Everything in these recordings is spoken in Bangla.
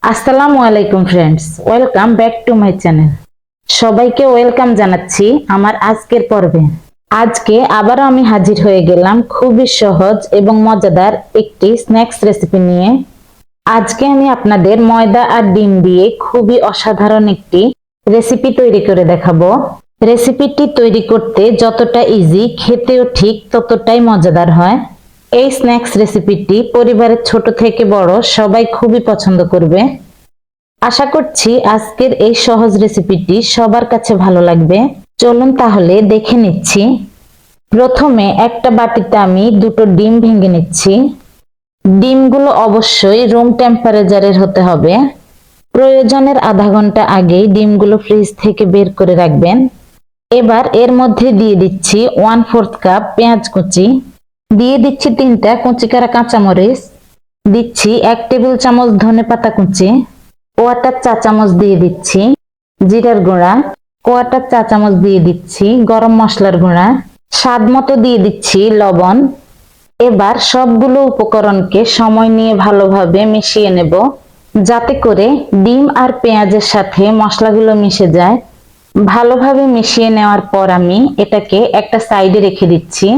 আসসালামু আলাইকুম friends, welcome back to my channel. সবাইকে ওয়েলকাম জানাচ্ছি আমার আজকের পর্বে। আজকে আবারও আমি হাজির হয়ে গেলাম খুবই সহজ এবং মজাদার একটি স্ন্যাক্স রেসিপি নিয়ে। আজকে আমি আপনাদের ময়দা আর ডিম দিয়ে খুবই অসাধারণ একটি রেসিপি তৈরি করে দেখাবো। রেসিপিটি তৈরি করতে যতটা ইজি, খেতেও ঠিক ততটাই মজাদার হয়। এই স্ন্যাক্স রেসিপিটি পরিবারের ছোট থেকে বড় সবাই খুবই পছন্দ করবে। আশা করছি আজকের এই সহজ রেসিপিটি সবার কাছে ভালো লাগবে। চলুন তাহলে দেখে নিচ্ছি। প্রথমে একটা বাটিতে আমি দুটো ডিম ভেঙে নিচ্ছি। ডিমগুলো অবশ্যই রুম টেম্পারেচারের হতে হবে। প্রয়োজনের আধা ঘন্টা আগেই ডিমগুলো ফ্রিজ থেকে বের করে রাখবেন। এবার এর মধ্যে দিয়ে দিচ্ছি 1/4 কাপ পেঁয়াজ কুচি, দিয়ে দিচ্ছি 3টা কুচি করা কাঁচামরিচ, দিচ্ছি 1 টেবিল চামচ ধনেপাতা কুচি, 1/4 চা চামচ দিয়ে দিচ্ছি জিরার গুঁড়া, 1/4 চা চামচ দিয়ে দিচ্ছি গরম মশলার গুঁড়া, স্বাদ মতো দিয়ে দিচ্ছি লবণ। এবার সবগুলো উপকরণকে সময় নিয়ে ভালোভাবে মিশিয়ে নেব, যাতে করে ডিম আর পেঁয়াজের সাথে মশলাগুলো মিশে যায়। ভালোভাবে মিশিয়ে নেওয়ার পর আমি এটাকে একটা সাইডে রেখে দিচ্ছি।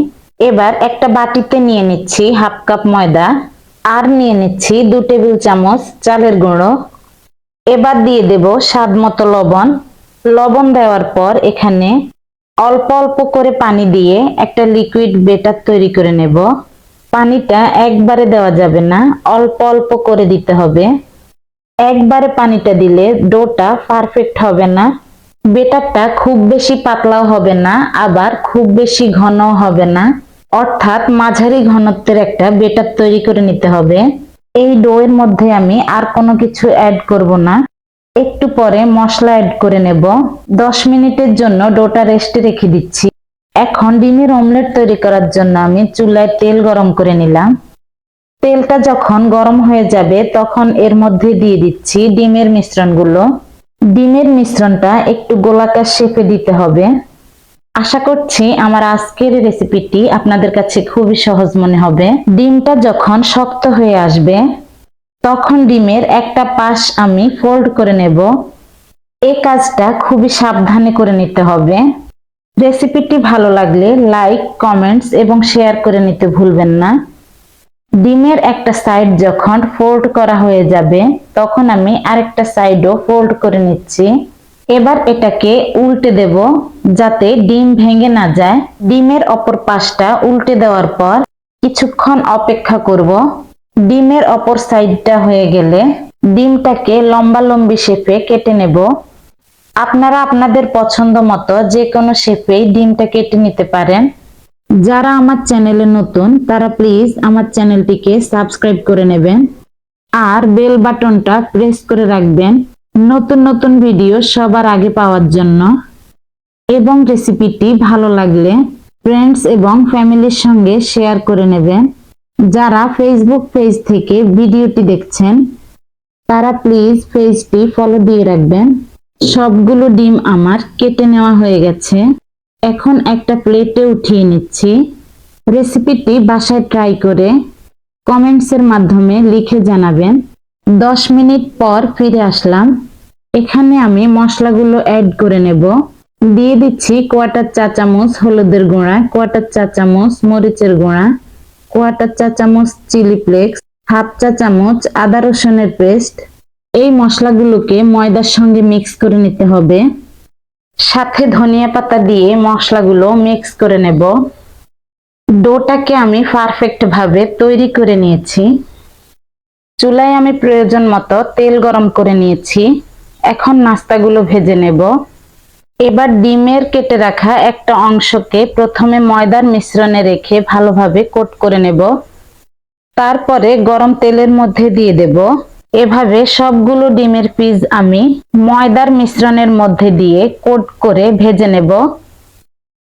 এবার একটা বাটিতে নিয়ে নিচ্ছি 1/2 কাপ ময়দা, আর নিয়ে নিচ্ছি 2 টেবিল চামচ চালের গুঁড়ো। এবার দিয়ে দেব স্বাদ মতো লবণ। লবণ দেওয়ার পর এখানে অল্প অল্প করে পানি দিয়ে একটা লিকুইড বেটার তৈরি করে নেব। পানিটা একবারে দেওয়া যাবে না, অল্প অল্প করে দিতে হবে। একবারে পানিটা দিলে ডোটা পারফেক্ট হবে না। বেটারটা খুব বেশি পাতলাও হবে না, আবার খুব বেশি ঘনও হবে না, অর্থাৎ মাঝারি ঘনত্বের একটা বেটার তৈরি করে নিতে হবে। এই ডো এর মধ্যে আমি আর কোনো কিছু অ্যাড করব না, একটু পরে মশলা অ্যাড করে নেব। 10 মিনিটের জন্য ডোটা রেস্টে রেখে দিচ্ছি। এখন ডিমের অমলেট তৈরি করার জন্য আমি চুলায় তেল গরম করে নিলাম। তেলটা যখন গরম হয়ে যাবে তখন এর মধ্যে দিয়ে দিচ্ছি ডিমের মিশ্রণগুলো। ডিমের মিশ্রণটা একটু গোলাকার শেপে দিতে হবে। আশা করছি আমার আজকের রেসিপিটি আপনাদের কাছে খুবই সহজ মনে হবে। ডিমটা যখন শক্ত হয়ে আসবে তখন ডিমের একটা পাশ আমি ফোল্ড করে নেব। এই কাজটা খুবই সাবধানে করে নিতে হবে। রেসিপিটি ভালো লাগলে লাইক, কমেন্টস এবং শেয়ার করে নিতে ভুলবেন না। ডিমের একটা সাইড যখন ফোল্ড করা হয়ে যাবে তখন আমি আরেকটা সাইডও ফোল্ড করে নিচ্ছি। এবার এটাকে উল্টে দেব যাতে ডিম ভেঙে না যায়। ডিমের অপর পাশটা উল্টে দেওয়ার পর কিছুক্ষণ অপেক্ষা করব। ডিমের অপর সাইডটা হয়ে গেলে ডিমটাকে লম্বা লম্বি শেপে কেটে নেব। আপনারা আপনাদের পছন্দ মতো যে কোনো শেপেই ডিমটা কেটে নিতে পারেন। যারা আমার চ্যানেলে নতুন তারা প্লিজ আমার চ্যানেলটিকে সাবস্ক্রাইব করে নেবেন আর বেল বাটনটা প্রেস করে রাখবেন নতুন নতুন ভিডিও সবার আগে পাওয়ার জন্য। এবং রেসিপিটি ভালো লাগলে ফ্রেন্ডস এবং ফ্যামিলির সঙ্গে শেয়ার করে নেবেন। যারা ফেসবুক পেজ থেকে ভিডিওটি দেখছেন তারা প্লিজ পেজটি ফলো দিয়ে রাখবেন। সবগুলো ডিম আমার কেটে নেওয়া হয়ে গেছে। এখন একটা প্লেটে উঠিয়ে নিচ্ছি। রেসিপিটি বাসায় ট্রাই করে কমেন্টসের মাধ্যমে লিখে জানাবেন। 10 মিনিট পর ফিরে আসলাম। এখানে আমি মশলাগুলো অ্যাড করে নেব। দিয়ে দিচ্ছি 1/4 চা চামচ হলুদের গুঁড়া, 1/4 চা চামচ মরিচের গুঁড়া, 1/4 চা চামচ চিলি ফ্লেক্স, 1/2 চা চামচ আদা রসুনের পেস্ট। এই মশলাগুলোকে ময়দার সঙ্গে মিক্স করে নিতে হবে। সাথে ধনিয়া পাতা দিয়ে মশলাগুলো মিক্স করে নেব। ডোটাকে আমি পারফেক্ট ভাবে তৈরি করে নিয়েছি। চুলায় আমি প্রয়োজন মতো তেল গরম করে নিয়েছি। এখন নাস্তাগুলো ভেজে নেব। এবার ডিমের কেটে রাখা একটা অংশকে প্রথমে ময়দার মিশ্রণে রেখে ভালোভাবে কোট করে নেব। তারপরে গরম তেলের মধ্যে দিয়ে দেব। এভাবে সবগুলো ডিমের পিস আমি ময়দার মিশ্রণের মধ্যে দিয়ে কোট করে ভেজে নেব।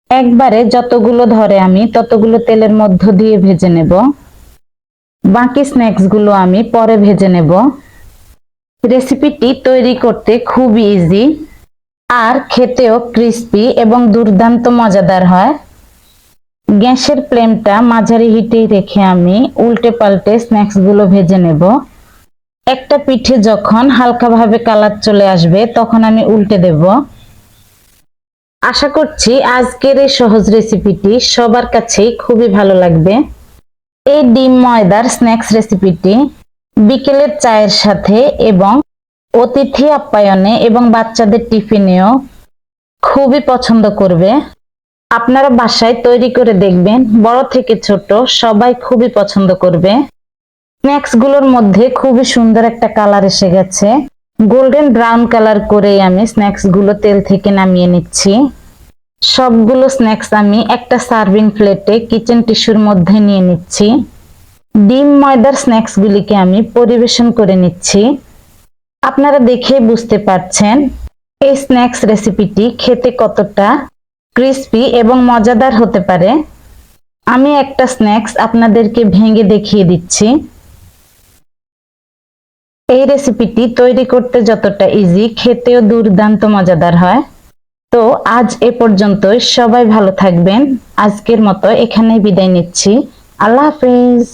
একবারে যতগুলো ধরে আমি ততগুলো তেলের মধ্য দিয়ে ভেজে নেব। বাকি স্ন্যাক্সগুলো আমি পরে ভেজে নেব। রেসিপিটি তৈরি করতে খুব ইজি আর খেতেও ক্রিস্পি এবং দুর্দান্ত মজাদার হয়। গ্যাসের ফ্লেমটা মাঝারি হিটেই রেখে আমি উল্টে পাল্টে স্ন্যাক্সগুলো ভেজে নেব। একটা পিঠে যখন হালকাভাবে কালার চলে আসবে তখন আমি উল্টে দেব। আশা করছি আজকের এই সহজ রেসিপিটি সবার কাছেই খুবই ভালো লাগবে। এই ডিম ময়দার স্ন্যাক্স রেসিপিটি বিকেলের চায়ের সাথে এবং অতিথি আপ্যায়নে এবং বাচ্চাদের টিফিনেও খুবই পছন্দ করবে। আপনারা বাসায় তৈরি করে দেখবেন, বড় থেকে ছোট সবাই খুবই পছন্দ করবে। স্ন্যাক্স গুলোর মধ্যে খুবই সুন্দর একটা কালার এসে গেছে। গোল্ডেন ব্রাউন কালার করে আমি স্ন্যাক্স গুলো তেল থেকে নামিয়ে নিচ্ছি। সবগুলো স্ন্যাক্স আমি একটা সার্ভিং প্লেটে কিচেন টিস্যুর মধ্যে নিয়ে নিচ্ছি। ডিম ময়দার স্ন্যাক্স গুলিকে আমি পরিবেশন করে নিচ্ছি। আপনারা দেখে বুঝতে পারছেন এই স্ন্যাক্স রেসিপিটি খেতে কতটা ক্রিস্পি এবং মজাদার হতে পারে। আমি একটা স্ন্যাক্স আপনাদেরকে ভেঙে দেখিয়ে দিচ্ছি। এই রেসিপিটি তৈরি করতে যতটা ইজি, খেতেও দুর্দান্ত মজাদার হয়। তো আজ এ পর্যন্তই, সবাই ভালো থাকবেন। আজকের মতো এখানেই বিদায় নিচ্ছি। আল্লাহ হাফেজ।